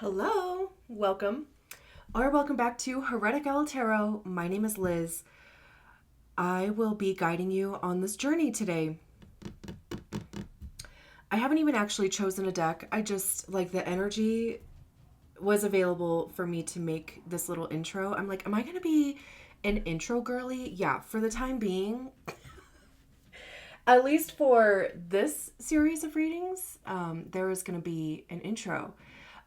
Hello, welcome, or welcome back to Heretical Tarot. My name is Liz. I will be guiding you on this journey today. I haven't even actually chosen a deck. I just, the energy was available for me to make this little intro. I'm like, am I going to be an intro girly? Yeah, for the time being. At least for this series of readings, there is going to be an intro.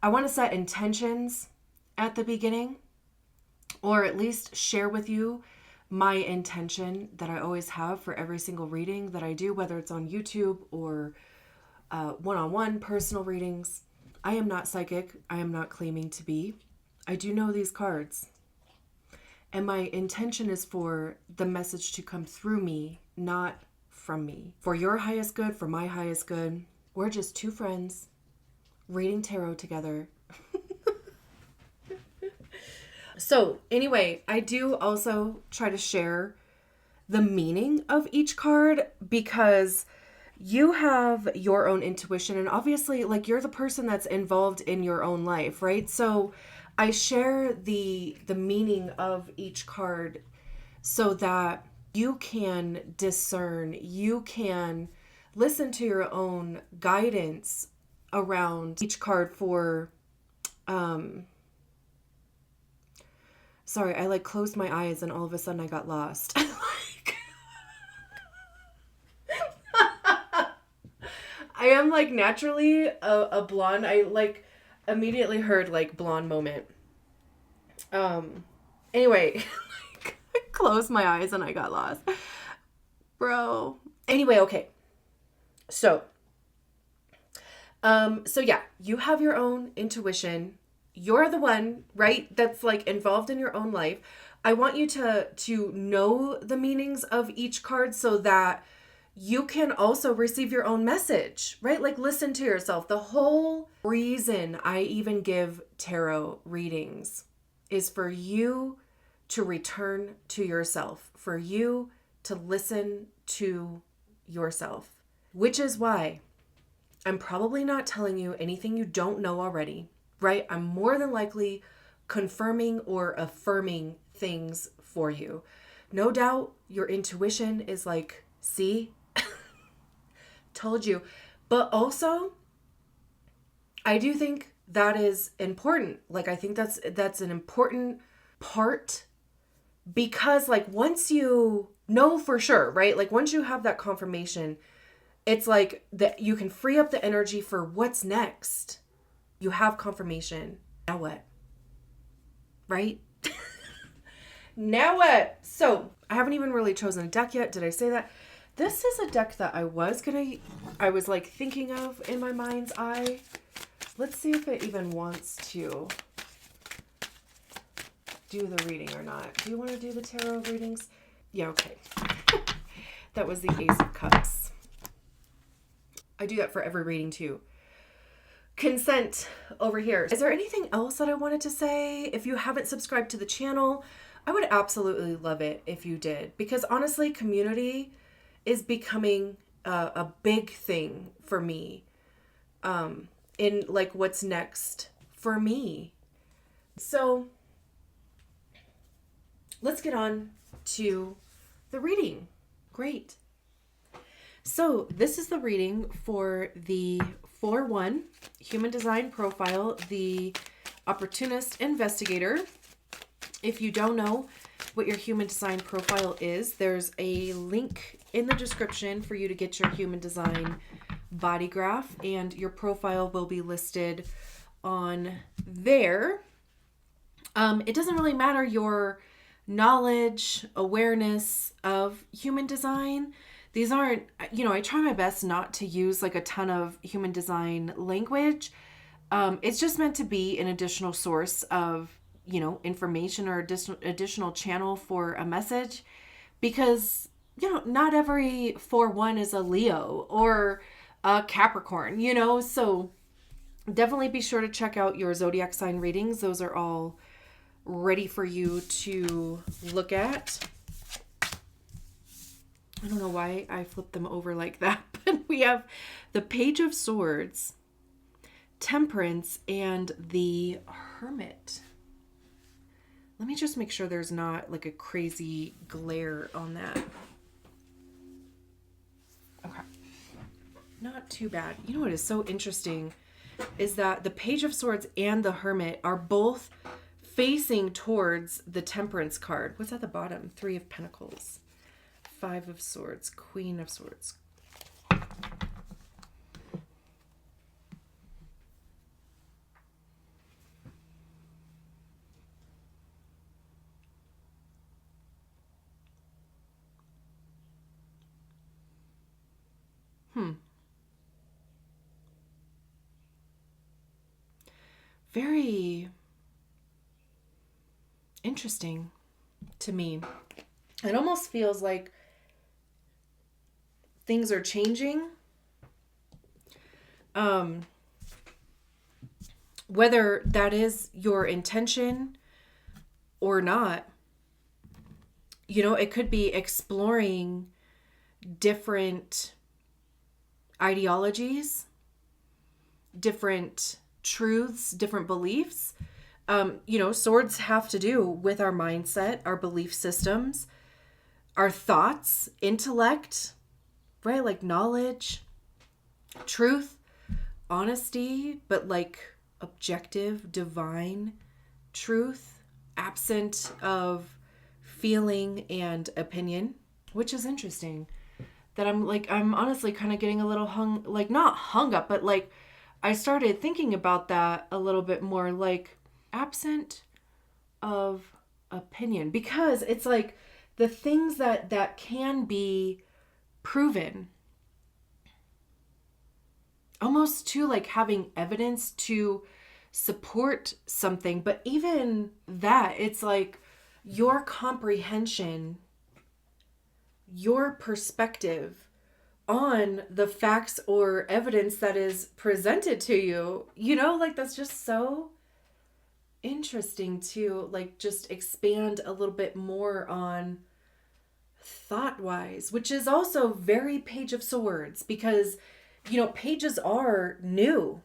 I want to set intentions at the beginning, or at least share with you my intention that I always have for every single reading that I do, whether it's on YouTube or one-on-one personal readings. I am not psychic. I am not claiming to be. I do know these cards. And my intention is for the message to come through me, not from me. For your highest good, for my highest good. We're just two friends reading tarot together. So anyway, I do also try to share the meaning of each card because you have your own intuition, and obviously you're the person that's involved in your own life, right? So I share the meaning of each card so that you can discern, you can listen to your own guidance around each card for sorry, I closed my eyes and all of a sudden I got lost. I am naturally a blonde. I immediately heard blonde moment. Anyway, I closed my eyes and I got lost. Bro. Anyway, okay. So yeah, you have your own intuition. You're the one, right, that's involved in your own life. I want you to know the meanings of each card so that you can also receive your own message, right? Listen to yourself. The whole reason I even give tarot readings is for you to return to yourself, for you to listen to yourself, which is why I'm probably not telling you anything you don't know already, right? I'm more than likely confirming or affirming things for you. No doubt your intuition is see, told you. But also, I do think that is important. I think that's an important part because once you know for sure, right? Once you have that confirmation, it's that you can free up the energy for what's next. You have confirmation. Now what? Right? Now what? So I haven't even really chosen a deck yet. Did I say that? This is a deck that I was thinking of in my mind's eye. Let's see if it even wants to do the reading or not. Do you want to do the tarot readings? Yeah, okay. That was the Ace of Cups. I do that for every reading too. Consent over here. Is there anything else that I wanted to say? If you haven't subscribed to the channel, I would absolutely love it if you did, because honestly, community is becoming a big thing for me in what's next for me. So let's get on to the reading. Great. So this is the reading for the 4-1 human design profile, the opportunist investigator. If you don't know what your human design profile is, there's a link in the description for you to get your human design body graph, and your profile will be listed on there. It doesn't really matter your knowledge, awareness of human design. These aren't, I try my best not to use a ton of human design language. It's just meant to be an additional source of, information or additional channel for a message, because, not every 4-1 is a Leo or a Capricorn, so definitely be sure to check out your zodiac sign readings. Those are all ready for you to look at. I don't know why I flipped them over like that, but we have the Page of Swords, Temperance and the Hermit. Let me just make sure there's not like a crazy glare on that. Okay. Not too bad. You know what is so interesting is that the Page of Swords and the Hermit are both facing towards the Temperance card. What's at the bottom? 3 of Pentacles, 5 of Swords, Queen of Swords. Very interesting to me. It almost feels like things are changing. Whether that is your intention or not, you know, it could be exploring different ideologies, different truths, different beliefs. You know, swords have to do with our mindset, our belief systems, our thoughts, intellect, right? Like knowledge, truth, honesty, but like objective, divine truth, absent of feeling and opinion, which is interesting. That I'm honestly kind of getting a little not hung up, but like I started thinking about that a little bit more, like absent of opinion, because it's like the things that can be proven, almost to like having evidence to support something. But even that, it's like your comprehension, your perspective on the facts or evidence that is presented to you, you know, like that's just so interesting to like just expand a little bit more on thought wise, which is also very Page of Swords, because you know pages are new.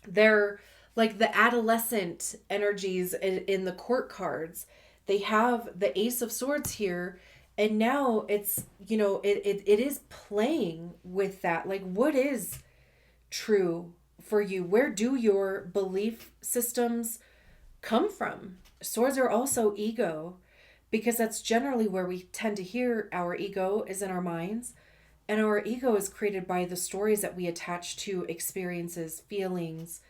They're like the adolescent energies in the court cards. They have the Ace of Swords here, and now it's, you know, it is playing with that. Like, what is true for you? Where do your belief systems come from? Swords are also ego, because that's generally where we tend to hear our ego is in our minds. And our ego is created by the stories that we attach to experiences, feelings,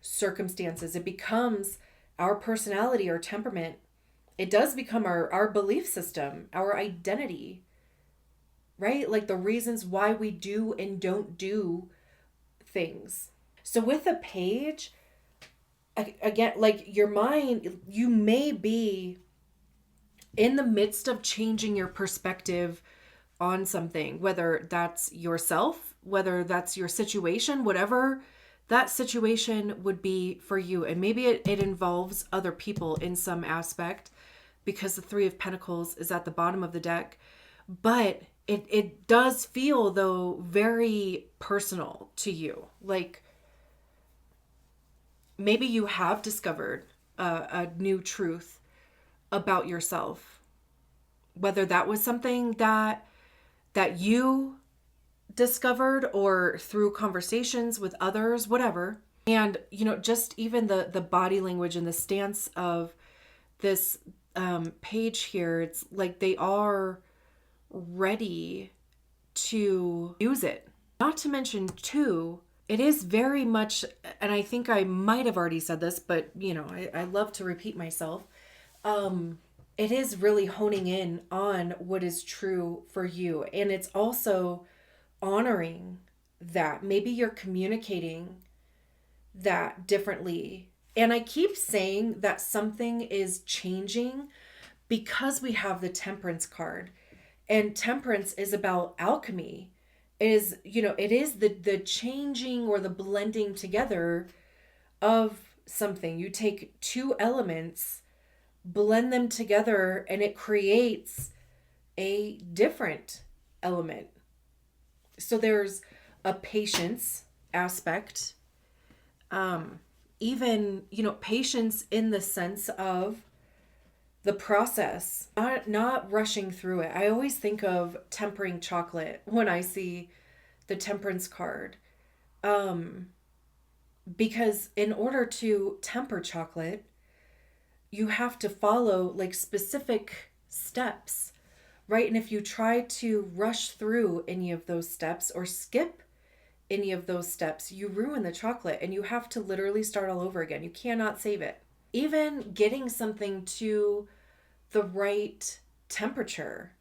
circumstances. It becomes our personality or temperament. It does become our belief system, our identity, right? Like the reasons why we do and don't do things. So with a page, again, like your mind, you may be in the midst of changing your perspective on something, whether that's yourself, whether that's your situation, whatever that situation would be for you. And maybe it involves other people in some aspect, because the 3 of Pentacles is at the bottom of the deck. But it does feel, though, very personal to you. Like maybe you have discovered a new truth about yourself, whether that was something that you discovered or through conversations with others, whatever. And, you know, just even the body language and the stance of this page here, it's like they are ready to use it. Not to mention, too, it is very much, and I think I might have already said this, but, you know, I love to repeat myself. It is really honing in on what is true for you. And it's also honoring that. Maybe you're communicating that differently. And I keep saying that something is changing because we have the Temperance card. And Temperance is about alchemy. It is, you know, it is the changing or the blending together of something. You take 2 elements, blend them together, and it creates a different element. So there's a patience aspect Even, patience in the sense of the process, not rushing through it. I always think of tempering chocolate when I see the temperance card. Um, because in order to temper chocolate, you have to follow like specific steps, right? And if you try to rush through any of those steps or skip any of those steps, you ruin the chocolate and you have to literally start all over again. You cannot save it. Even getting something to the right temperature,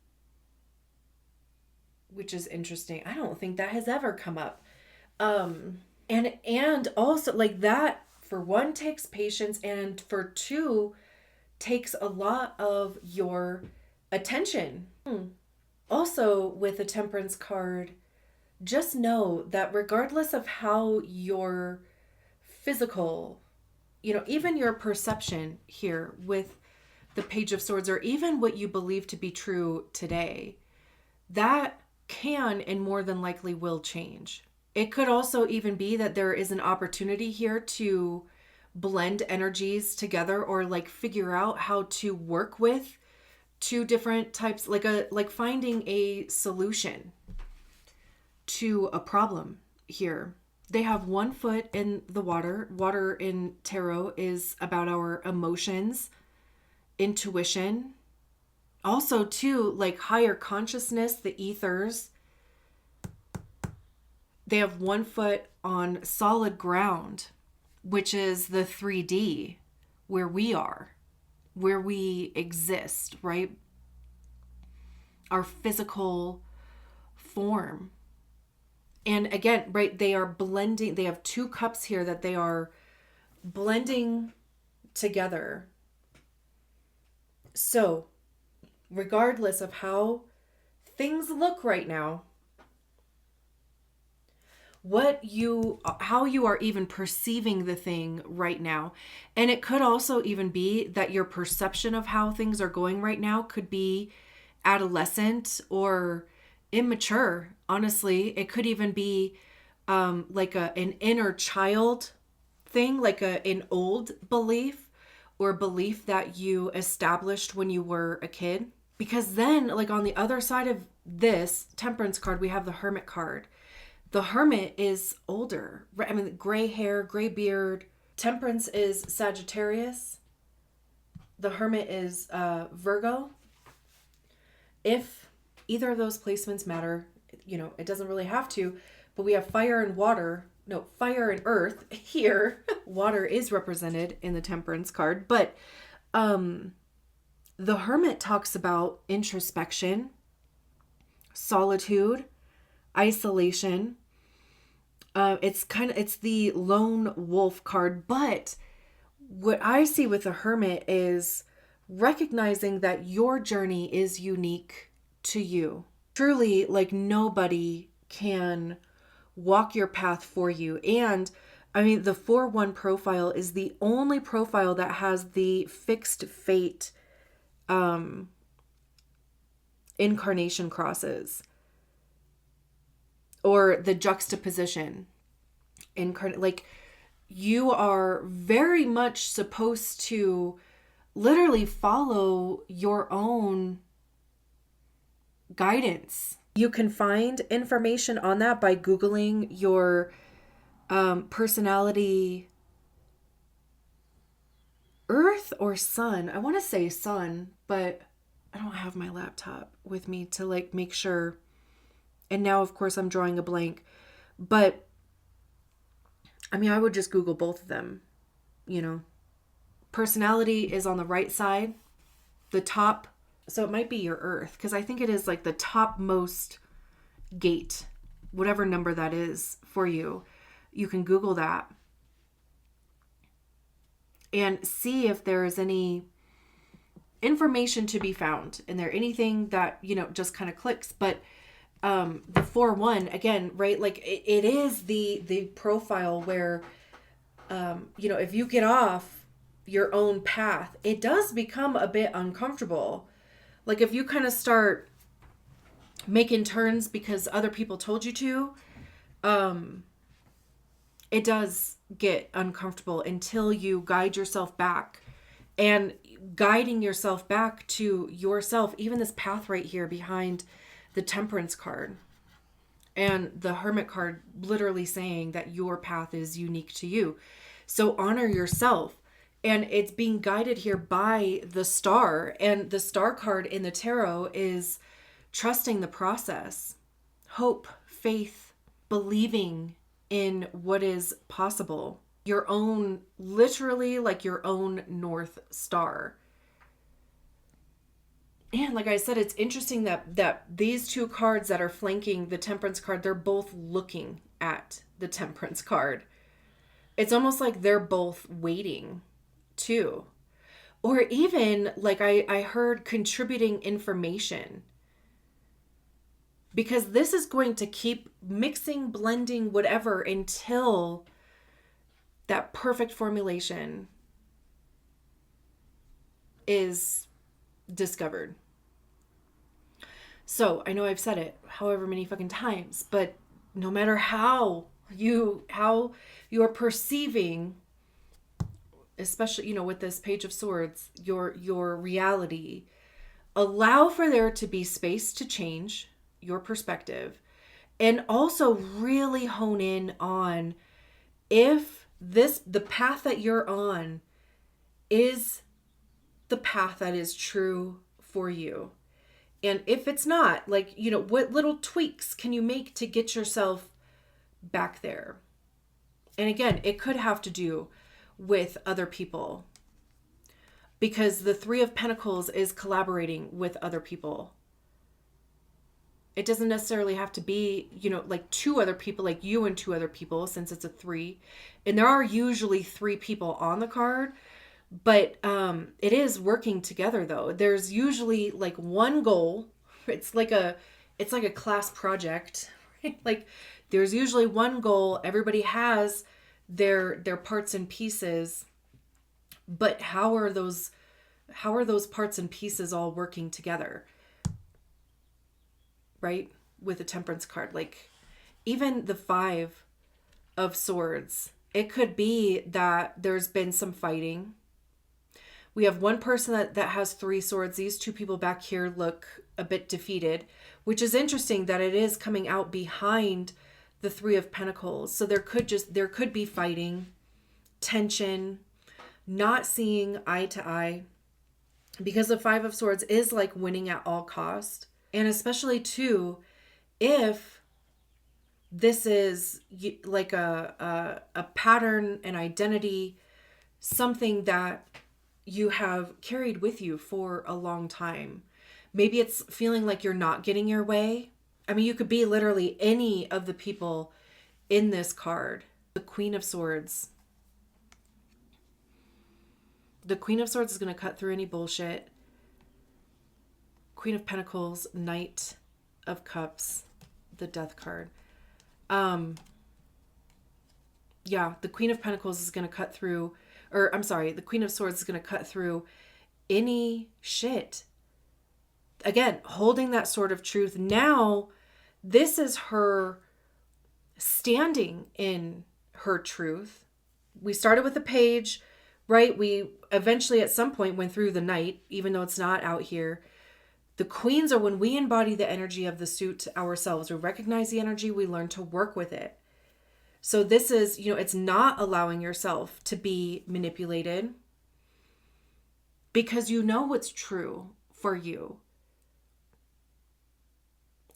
which is interesting. I don't think that has ever come up. And also like that, for one, takes patience, and for two, takes a lot of your attention. Also, with a temperance card, just know that regardless of how your physical, even your perception here with the Page of Swords, or even what you believe to be true today, that can and more than likely will change. It could also even be that there is an opportunity here to blend energies together, or like figure out how to work with two different types, like finding a solution to a problem here. They have one foot in the water. Water in tarot is about our emotions, intuition, also too like higher consciousness, the ethers. They have one foot on solid ground, which is the 3D, where we are, where we exist, right? Our physical form. And again, right, they are blending. They have two cups here that they are blending together. So, regardless of how things look right now, how you are even perceiving the thing right now. And it could also even be that your perception of how things are going right now could be adolescent or immature. Honestly, it could even be like an inner child thing, like an old belief or belief that you established when you were a kid. Because then, like on the other side of this temperance card, we have the Hermit card. The Hermit is older. I mean, gray hair, gray beard. Temperance is Sagittarius. The Hermit is Virgo. If either of those placements matter, it doesn't really have to, but we have fire and earth here. Water is represented in the Temperance card, but the Hermit talks about introspection, solitude, isolation. It's the lone wolf card, but what I see with the Hermit is recognizing that your journey is unique to you. Truly, like nobody can walk your path for you. And I mean, the 4-1 profile is the only profile that has the fixed fate incarnation crosses, or the juxtaposition. Like, you are very much supposed to literally follow your own guidance. You can find information on that by Googling your personality Earth or Sun. I want to say Sun, but I don't have my laptop with me to like make sure. And now, of course, I'm drawing a blank. But I mean, I would just Google both of them, Personality is on the right side, the top. So it might be your Earth, because I think it is like the topmost gate, whatever number that is for you. You can Google that and see if there is any information to be found in there, anything that, just kind of clicks. But the 4-1, again, right? Like it is the profile where, if you get off your own path, it does become a bit uncomfortable. Like if you kind of start making turns because other people told you to, it does get uncomfortable until you guide yourself back. And guiding yourself back to yourself, even this path right here behind the Temperance card and the Hermit card, literally saying that your path is unique to you. So honor yourself. And it's being guided here by the Star. And the Star card in the tarot is trusting the process, hope, faith, believing in what is possible. Your own, literally like your own North Star. And like I said, it's interesting that these two cards that are flanking the Temperance card, they're both looking at the Temperance card. It's almost like they're both waiting too. Or even like I heard contributing information. Because this is going to keep mixing, blending, whatever until that perfect formulation is discovered. So I know I've said it however many fucking times, but no matter how you are perceiving, especially, with this Page of Swords, your reality, allow for there to be space to change your perspective, and also really hone in on if the path that you're on is the path that is true for you. And if it's not, like, what little tweaks can you make to get yourself back there? And again, it could have to do with other people, because the Three of Pentacles is collaborating with other people. It doesn't necessarily have to be, like two other people, like you and two other people, since it's a three. And there are usually three people on the card, but it is working together though. There's usually like one goal. It's like a class project. Like there's usually one goal. Everybody has their parts and pieces, but how are those parts and pieces all working together? Right? With the Temperance card, like even the Five of Swords, it could be that there's been some fighting. We have one person that has three swords. These two people back here look a bit defeated, which is interesting that it is coming out behind the Three of Pentacles. So there could be fighting, tension, not seeing eye to eye, because the Five of Swords is like winning at all cost. And especially too, if this is like a pattern, an identity, something that you have carried with you for a long time. Maybe it's feeling like you're not getting your way. I mean, you could be literally any of the people in this card. The Queen of Swords. The Queen of Swords is going to cut through any bullshit. Queen of Pentacles, Knight of Cups, the Death card. Yeah, the Queen of Pentacles is going to cut through, the Queen of Swords is going to cut through any shit. Again, holding that sword of truth. Now, this is her standing in her truth. We started with the Page, right? We eventually at some point went through the Knight, even though it's not out here. The Queens are when we embody the energy of the suit ourselves. We recognize the energy, we learn to work with it. So this is, it's not allowing yourself to be manipulated, because you know what's true for you.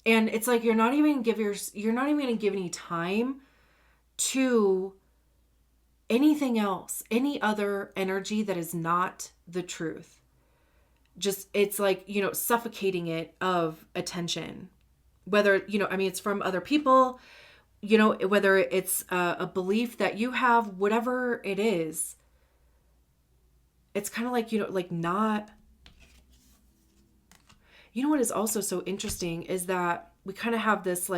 And it's like you're not even going to give any time to anything else, any other energy that is not the truth. Just, it's like, suffocating it of attention, whether, it's from other people, whether it's a belief that you have, whatever it is. It's kind of like, not, what is also so interesting is that we kind of have this,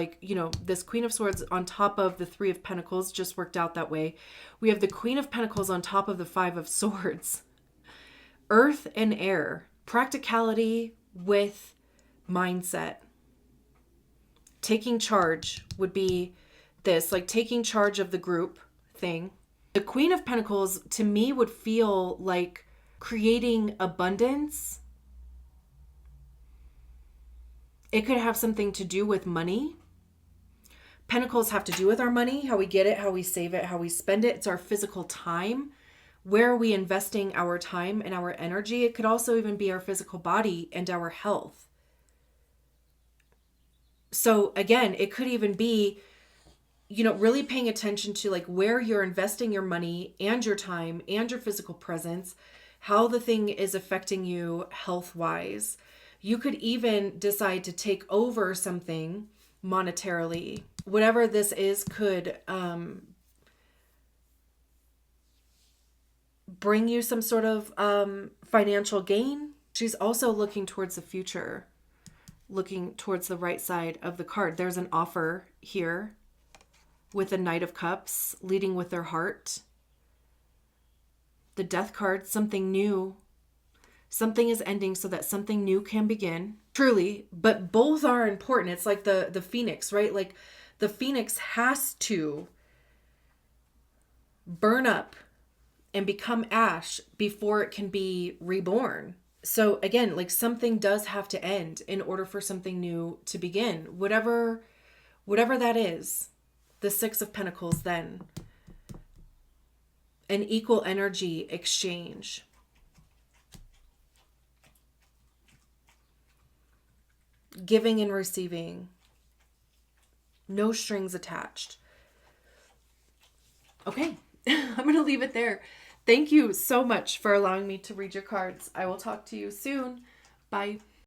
this Queen of Swords on top of the Three of Pentacles, just worked out that way. We have the Queen of Pentacles on top of the Five of Swords. Earth and air. Practicality with mindset. Taking charge would be this, like taking charge of the group, thing. The Queen of Pentacles to me would feel like creating abundance. It could have something to do with money. Pentacles have to do with our money, how we get it, how we save it, how we spend it. It's our physical time. Where are we investing our time and our energy? It could also even be our physical body and our health. So again, it could even be, really paying attention to like where you're investing your money and your time and your physical presence, how the thing is affecting you health-wise. You could even decide to take over something monetarily. Whatever this is could bring you some sort of financial gain. She's also looking towards the future, looking towards the right side of the card. There's an offer here with the Knight of Cups leading with their heart. The Death card, something new. Something is ending so that something new can begin. Truly, but both are important. It's like the phoenix, right? Like the phoenix has to burn up and become ash before it can be reborn. So again, like something does have to end in order for something new to begin. Whatever that is. The Six of Pentacles then. An equal energy exchange. Giving and receiving. No strings attached. Okay, I'm going to leave it there. Thank you so much for allowing me to read your cards. I will talk to you soon. Bye.